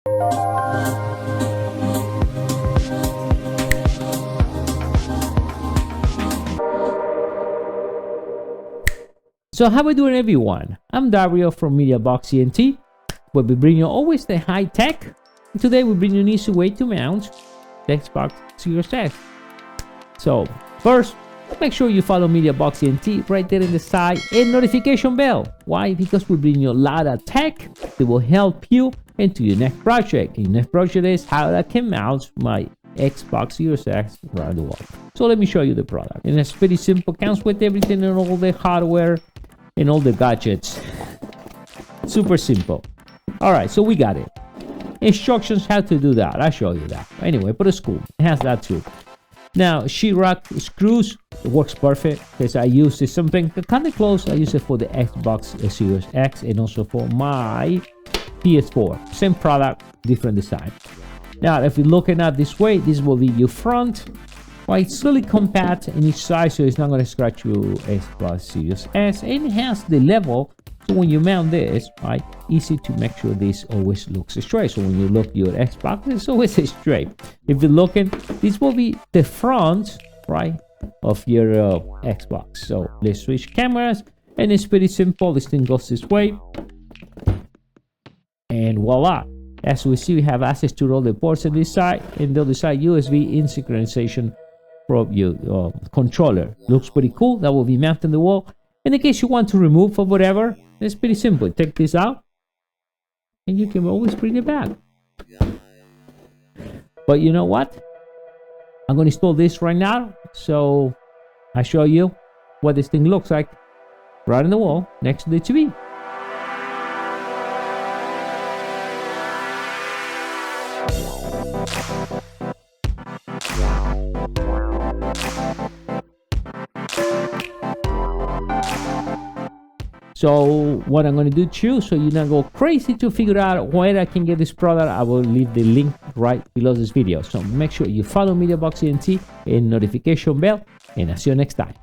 So how we doing, everyone? I'm Dario from MEDIABOXENT, where we bring you always the high tech. And today we bring you an easy way to mount the Xbox Series X. So first, make sure you follow MEDIABOXENT right there in the side and notification bell. Why? Because we bring you a lot of tech that will help you into your next project. And your next project is how I can mount my Xbox Series X around the world. So let me show you the product. And it's pretty simple. Comes with everything and all the hardware and all the gadgets. Super simple. All right, so we got it. Instructions how to do that. I'll show you that. Anyway, but it's cool. It has that too. Now, sheetrock screws, it works perfect because I use it something kind of close. I use it for the Xbox Series X and also for my PS4. Same product, different design. Now, if you're looking at this way, this will be your front. Right, it's really compact in each side, so it's not going to scratch your Xbox Series S. And it has the level, so when you mount this, right, easy to make sure this always looks straight. So when you look your Xbox, it's always straight. If you're looking, this will be the front, right, of your Xbox. So let's switch cameras, and it's pretty simple. This thing goes this way, and voila. As we see, we have access to all the ports on this side, and the other side USB in synchronization from your controller. Looks pretty cool. That will be mounted on the wall. In the case you want to remove or whatever, it's pretty simple. Take this out, and you can always bring it back. But you know what? I'm going to install this right now, so I show you what this thing looks like right on the wall next to the TV. So what I'm going to do too, so you don't go crazy to figure out where I can get this product, I will leave the link right below this video. So make sure you follow MEDIABOXENT and notification bell, and I'll see you next time.